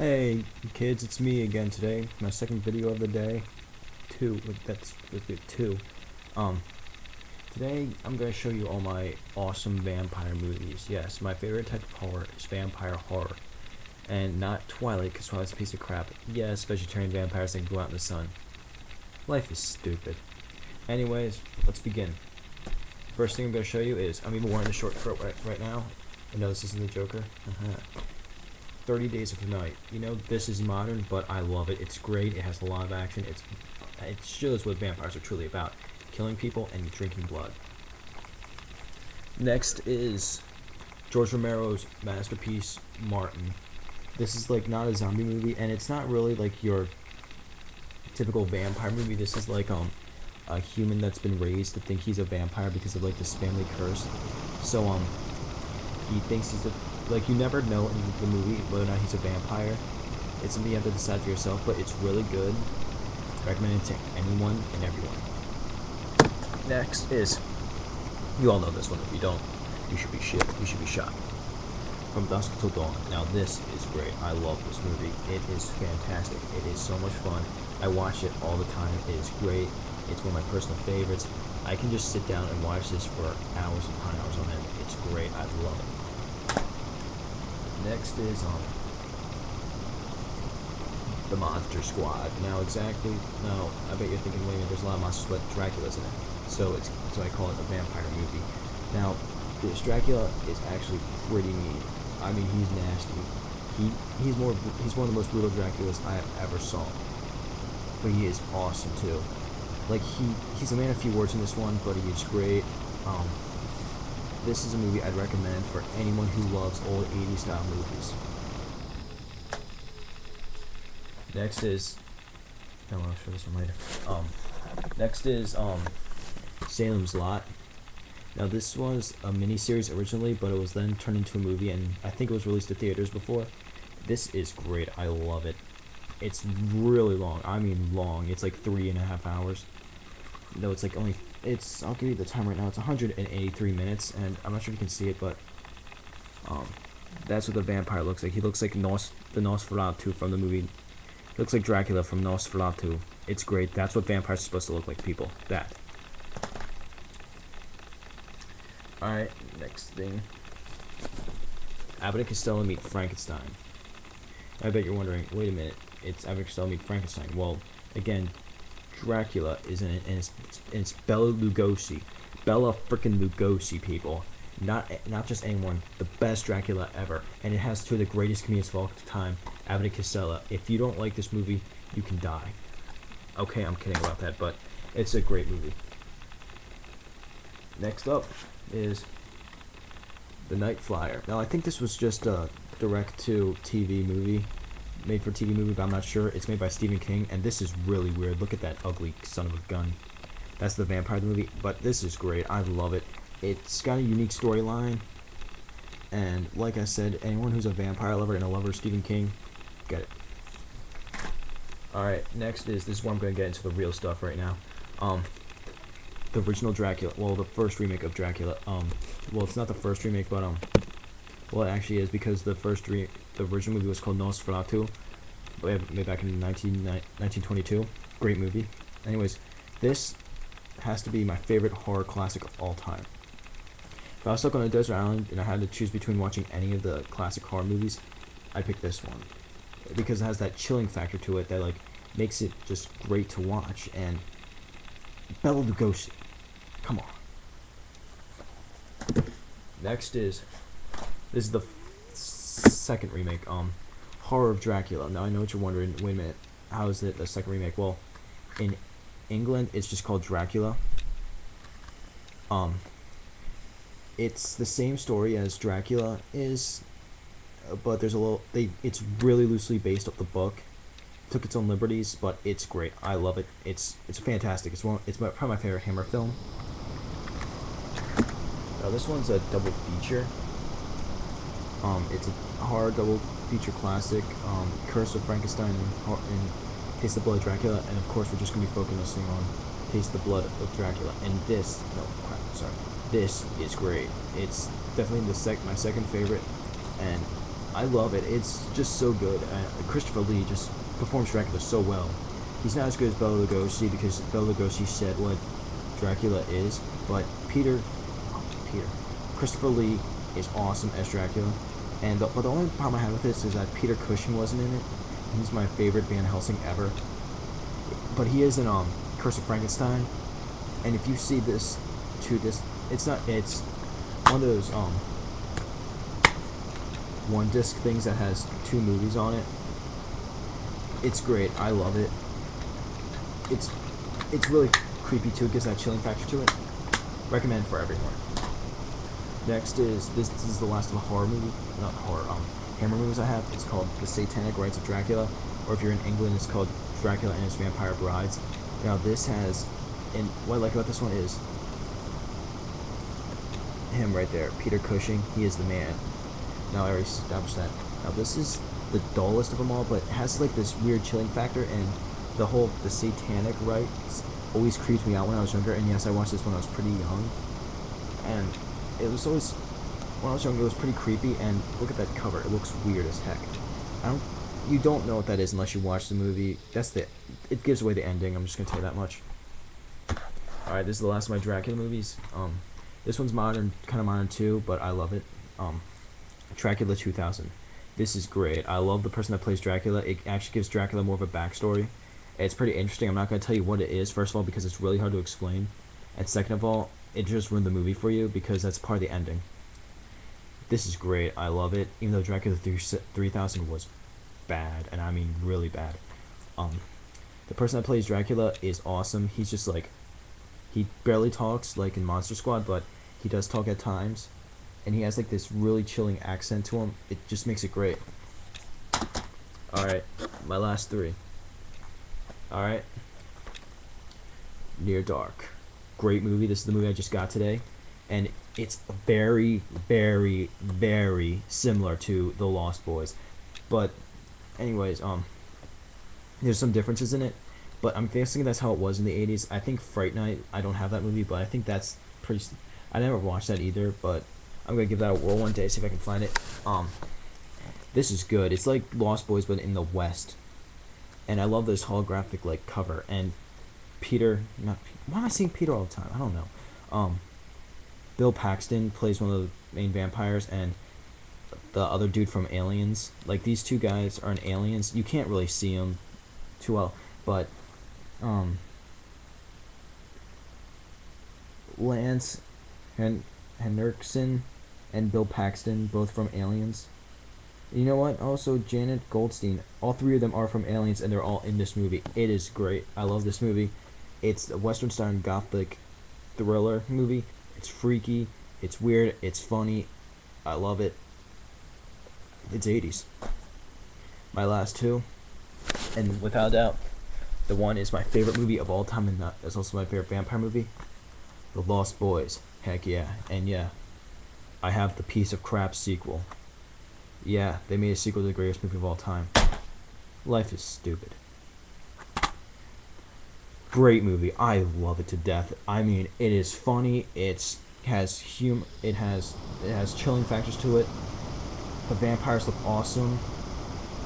Hey kids, it's me again today. My second video of the day. That's two. Um, Today I'm gonna show you all my awesome vampire movies. Yes, my favorite type of horror is vampire horror, and not Twilight, because Twilight's a piece of crap. Yes, vegetarian vampires that can go out in the sun. Life is stupid. Anyways, let's begin. First thing I'm gonna show you is I'm even wearing a short coat right now. I know this isn't the Joker. 30 Days of Night. You know, this is modern, but I love it. It's great. It has a lot of action. It shows what vampires are truly about. Killing people and drinking blood. Next is George Romero's masterpiece, Martin. This is like not a zombie movie, and it's not really like your typical vampire movie. This is like a human that's been raised to think he's a vampire because of like this family curse. So he thinks he's like, you never know in the movie whether or not he's a vampire. It's something you have to decide for yourself, but it's really good. Recommend it to anyone and everyone. Next is, you all know this one. If you don't, you should be shot. From Dusk Till Dawn. Now this is great. I love this movie. It is fantastic. It is so much fun. I watch it all the time. It is great. It's one of my personal favorites. I can just sit down and watch this for hours upon hours on end. It's great. I love it. Next is the Monster Squad. Now I bet you're thinking, wait a minute, there's a lot of monsters, but Dracula's in it. So I call it a vampire movie. Now, this Dracula is actually pretty mean. I mean, he's nasty. He's one of the most brutal Draculas I have ever saw. But he is awesome too. Like he's a man of few words in this one, but he is great. This is a movie I'd recommend for anyone who loves old 80s style movies. Next is, I'll show this one later. Next is Salem's Lot. Now this was a miniseries originally, but it was then turned into a movie, and I think it was released to theaters before. This is great. I love it. It's really long. I mean long. It's like 3.5 hours. No, it's like I'll give you the time right now. It's 183 minutes, and I'm not sure if you can see it, but that's what the vampire looks like. He looks like the Nosferatu from the movie. He looks like Dracula from Nosferatu. It's great. That's what vampires are supposed to look like, people. That. Alright, next thing. Abbot and Castello meet Frankenstein. I bet you're wondering, wait a minute, it's Abbot and Castello meet Frankenstein. Well, again, Dracula is in it, and it's Bela Lugosi. Bela frickin' Lugosi, people. Not just anyone, the best Dracula ever. And it has two of the greatest comedians of all time, Abbot and Castello. If you don't like this movie, you can die. Okay, I'm kidding about that, but it's a great movie. Next up is the Night Flier. Now, I think this was just a direct-to-TV movie, made-for-TV movie, but I'm not sure. It's made by Stephen King, and this is really weird. Look at that ugly son of a gun. That's the vampire movie, but this is great. I love it. It's got a unique storyline, and like I said, anyone who's a vampire lover and a lover of Stephen King, get it. Alright, next is, this is where I'm going to get into the real stuff right now. The original Dracula, well, the first remake of Dracula, well, it's not the first remake, but, well, it actually is, because the original movie was called Nosferatu, made back in 1922, great movie. Anyways, this has to be my favorite horror classic of all time. If I was stuck on a desert island and I had to choose between watching any of the classic horror movies, I'd pick this one. Because it has that chilling factor to it that, like, makes it just great to watch. And Bela Lugosi, come on. Next this is the second remake, Horror of Dracula. Now I know what you're wondering, wait a minute, how is it the second remake? Well, in England it's just called Dracula. It's the same story as Dracula is, but there's it's really loosely based off the book. Took its own liberties, but it's great. I love it. It's fantastic. It's probably my favorite Hammer film. Now this one's a double feature. It's a horror double feature classic. Curse of Frankenstein and Taste the Blood of Dracula, and of course we're just gonna be focusing on Taste the Blood of Dracula. And this is great. It's definitely my second favorite, and I love it. It's just so good. Christopher Lee just performs Dracula so well. He's not as good as Bela Lugosi because Bela Lugosi said what Dracula is, but Christopher Lee is awesome as Dracula. But the only problem I have with this is that Peter Cushing wasn't in it. He's my favorite Van Helsing ever. But he is in Curse of Frankenstein. And if you see this, it's one of those one disc things that has 2 movies on it. It's great. I love it. It's really creepy too. It gives that chilling factor to it. Recommend for everyone. Next is this is the last of the horror movie, not horror, Hammer movies I have. It's called The Satanic Rites of Dracula, or if you're in England, it's called Dracula and His Vampire Brides. Now this has, and what I like about this one is him right there, Peter Cushing. He is the man. Now I already established that. Now this is the dullest of them all, but it has like this weird chilling factor, and the Satanic Rites always creeped me out when I was younger. And yes, I watched this when I was pretty young, and it was always, when I was younger, it was pretty creepy. And look at that cover; it looks weird as heck. You don't know what that is unless you watch the movie. It gives away the ending. I'm just gonna tell you that much. All right, this is the last of my Dracula movies. This one's modern, kind of modern too, but I love it. Dracula 2000. This is great. I love the person that plays Dracula. It actually gives Dracula more of a backstory. It's pretty interesting. I'm not gonna tell you what it is. First of all, because it's really hard to explain, and second of all, it just ruined the movie for you because that's part of the ending. This is great. I love it. Even though Dracula 3000 was bad, and I mean really bad. The person that plays Dracula is awesome. He's just like, he barely talks like in Monster Squad, but he does talk at times, and he has like this really chilling accent to him. It just makes it great. Alright, my last 3. Alright, Near Dark. Great movie. This is the movie I just got today, and it's very, very, very similar to The Lost Boys. But anyways, there's some differences in it, but I'm guessing that's how it was in the 80s. I think Fright Night, I don't have that movie, but I think that's pretty, I never watched that either, but I'm gonna give that a whirl one day, see if I can find it. This is good. It's like Lost Boys, but in the West, and I love this holographic like cover. And why am I saying Peter all the time? I don't know. Bill Paxton plays one of the main vampires, and the other dude from Aliens. Like, these 2 guys are in Aliens. You can't really see them too well, but Lance Henriksen and Bill Paxton, both from Aliens. You know what? Also, Janet Goldstein. All 3 of them are from Aliens, and they're all in this movie. It is great. I love this movie. It's a Western Star Gothic thriller movie. It's freaky. It's weird. It's funny. I love it. It's 80s. My last 2, and without a doubt, the one is my favorite movie of all time, and that's also my favorite vampire movie, The Lost Boys. Heck yeah. And yeah, I have the piece of crap sequel. Yeah, they made a sequel to the greatest movie of all time. Life is stupid. Great movie. I love it to death. I mean, it is funny. It has humor. It has chilling factors to it. The vampires look awesome.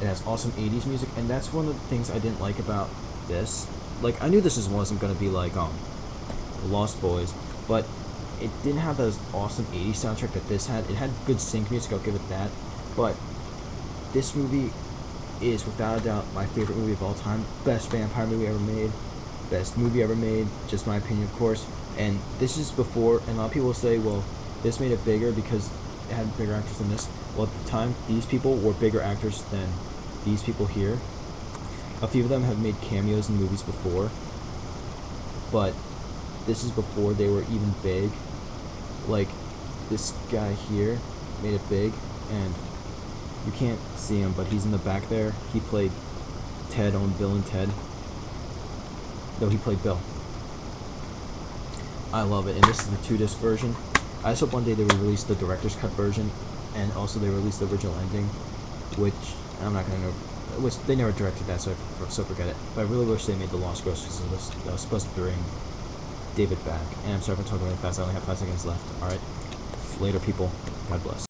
It has awesome 80s music, and that's one of the things I didn't like about this. Like, I knew this wasn't gonna be like Lost Boys, but it didn't have that awesome 80s soundtrack that this had. It had good sync music, I'll give it that. But this movie is without a doubt my favorite movie of all time. Best vampire movie ever made. Best movie ever made, just my opinion, of course. And this is before, and a lot of people will say, well, this made it bigger because it had bigger actors than this. Well, at the time, these people were bigger actors than these people here. A few of them have made cameos in movies before, but this is before they were even big. Like, this guy here made it big, and you can't see him, but he's in the back there. He played Ted on Bill and Ted. No, he played Bill. I love it, and this is the 2-disc version. I just hope one day they will release the director's cut version, and also they release the original ending, which I'm not gonna know. Which they never directed that, so forget it. But I really wish they made the Lost Ghost, because it was supposed to bring David back. And I'm sorry if I'm talking really fast. I only have 5 seconds left. All right, later, people. God bless.